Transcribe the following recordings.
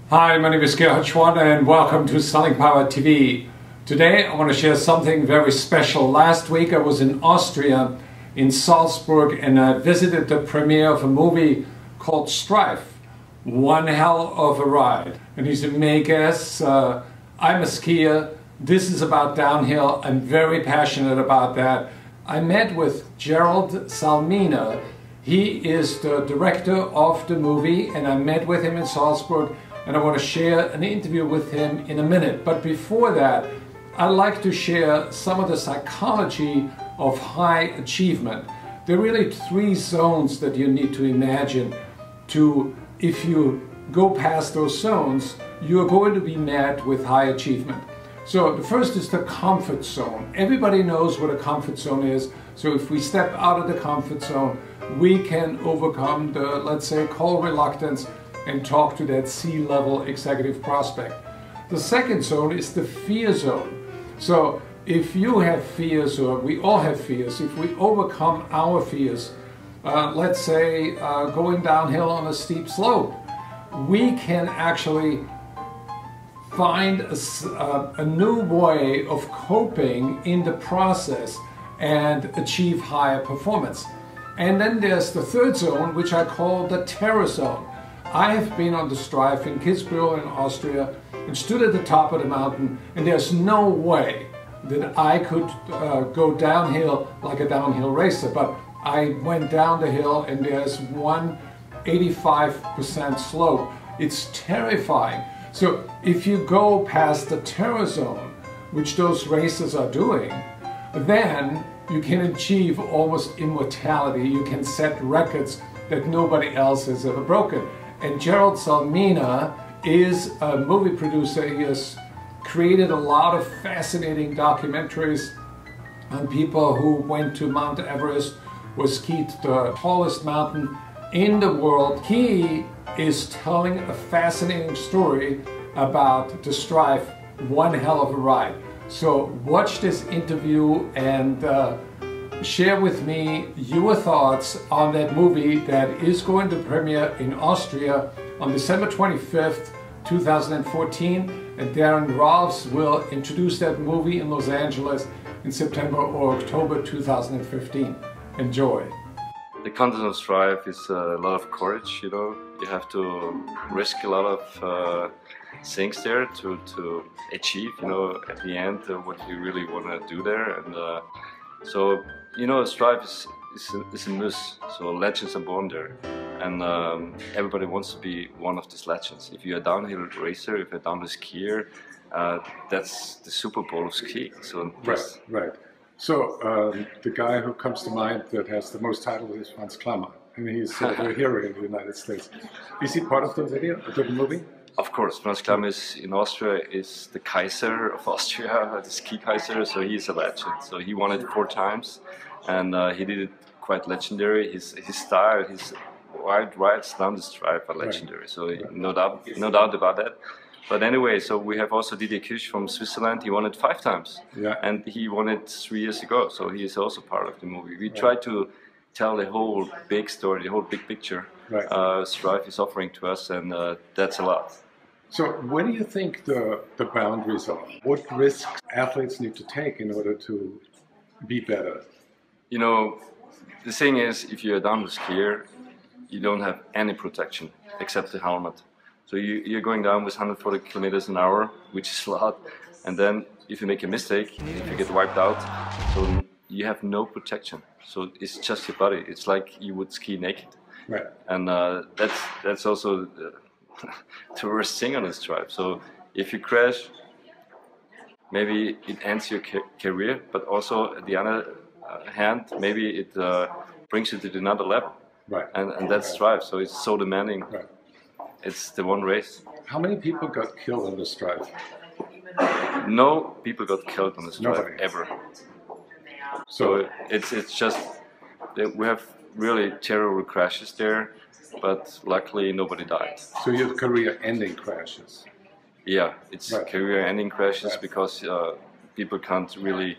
Hi, my name is Gerald Salmina and welcome to Selling Power TV. Today I want to share something very special. Last week I was in Austria, in Salzburg, and I visited the premiere of a movie called STREIF. One hell of a ride. And you say, may guess, I'm a skier. This is about downhill. I'm very passionate about that. I met with Gerald Salmina. He is the director of the movie, and I met with him in Salzburg. And I want to share an interview with him in a minute. But before that, I'd like to share some of the psychology of high achievement. There are really three zones that you need to imagine if you go past those zones, you're going to be met with high achievement. So the first is the comfort zone. Everybody knows what a comfort zone is. So if we step out of the comfort zone, we can overcome the, let's say, cold reluctance and talk to that C-level executive prospect. The second zone is the fear zone. So if you have fears, or we all have fears, if we overcome our fears, let's say going downhill on a steep slope, we can actually find a new way of coping in the process and achieve higher performance. And then there's the third zone, which I call the terror zone. I have been on the STREIF in Kitzbühel in Austria and stood at the top of the mountain, and there's no way that I could go downhill like a downhill racer, but I went down the hill and there's 85% slope. It's terrifying. So if you go past the terror zone, which those racers are doing, then you can achieve almost immortality. You can set records that nobody else has ever broken. And Gerald Salmina is a movie producer. He has created a lot of fascinating documentaries on people who went to Mount Everest or skied the tallest mountain in the world. He is telling a fascinating story about the STREIF, one hell of a ride. So watch this interview and share with me your thoughts on that movie that is going to premiere in Austria on December 25th, 2014, and Darren Rolfs will introduce that movie in Los Angeles in September or October 2015. Enjoy. The content of STREIF is a lot of courage, you know. You have to risk a lot of things there to achieve, you know, at the end what you really want to do there. And so, you know, STREIF is a myth, so legends are born there. And everybody wants to be one of these legends. If you're a downhill racer, if you're a downhill skier, that's the Super Bowl of skiing. So Right. So the guy who comes to mind that has the most titles is Franz Klammer, and he's a hero in the United States. Is he part of the video, of the movie? Of course, Franz Klammer is in Austria, is the Kaiser of Austria, the ski Kaiser, so he's a legend. So he won it 4 times, and he did it quite legendary. His style, his wide rides down the STREIF are legendary. Right. So no doubt about that. But anyway, so we have also Didier Kisch from Switzerland. He won it 5 times, and he won it 3 years ago. So he is also part of the movie. We try to tell the whole big story, the whole big picture. STREIF is offering to us, and that's a lot. So where do you think the boundaries are? What risks athletes need to take in order to be better? You know, the thing is, if you're a downhill skier, you don't have any protection except the helmet. So you're going down with 140 kilometers an hour, which is a lot. And then if you make a mistake, if you get wiped out, so you have no protection. So it's just your body. It's like you would ski naked. Right. And that's also the worst thing on this STREIF. So if you crash, maybe it ends your career, but also at the other hand, maybe it brings you to another level. Right. And that's STREIF. So it's so demanding. Right. It's the one race. How many people got killed on the STREIF? No people got killed on the STREIF ever. So it's just we have really terrible crashes there, but luckily nobody died. So you have career-ending crashes? Yeah, it's career-ending crashes because people can't really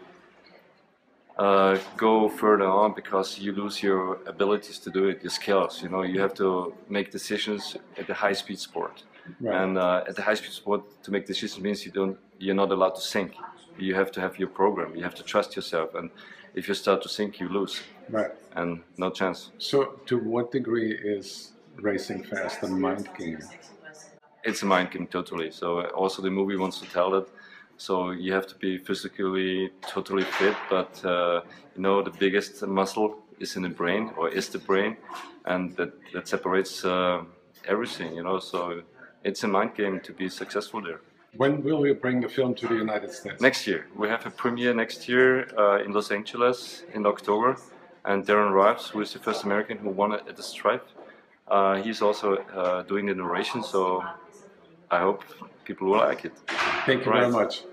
go further on because you lose your abilities to do it, your skills. You know, you have to make decisions at the high-speed sport. Right. And at the high-speed sport, to make decisions means you're not allowed to sink. You have to have your program. You have to trust yourself. And if you start to sink, you lose. Right. And no chance. So, to what degree is racing fast a mind game? It's a mind game, totally. So also the movie wants to tell that. So you have to be physically totally fit, but you know, the biggest muscle is in the brain, or is the brain, and that separates everything, you know. So it's a mind game to be successful there. When will you bring the film to the United States? Next year. We have a premiere next year in Los Angeles in October, and Darren Rives, who is the first American who won it at the STREIF, he's also doing the narration, so I hope people will like it. Thank you very much.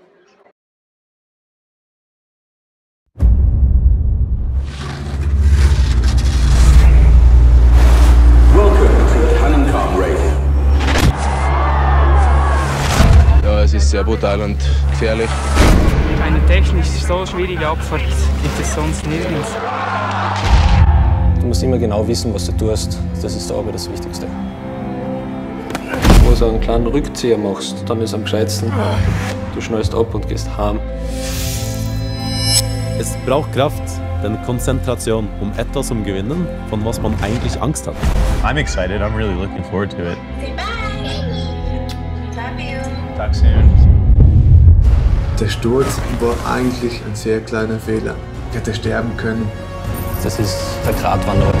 Ja, es ist sehr brutal und gefährlich. Eine technisch so schwierige Abfahrt gibt es sonst nirgends. Du musst immer genau wissen, was du tust. Das ist aber das Wichtigste. Wo du einen kleinen Rückzieher machst, dann ist am gescheitsten. Du schnallst ab und gehst heim. Es braucht Kraft, denn Konzentration, etwas gewinnen, von was man eigentlich Angst hat. I'm excited. I'm really looking forward to it. Say bye. Love you. Talk soon. Der Sturz war eigentlich ein sehr kleiner Fehler. Ich hätte sterben können. Das ist der Gratwanderer.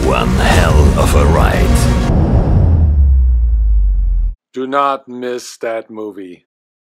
One hell of a ride. Do not miss that movie.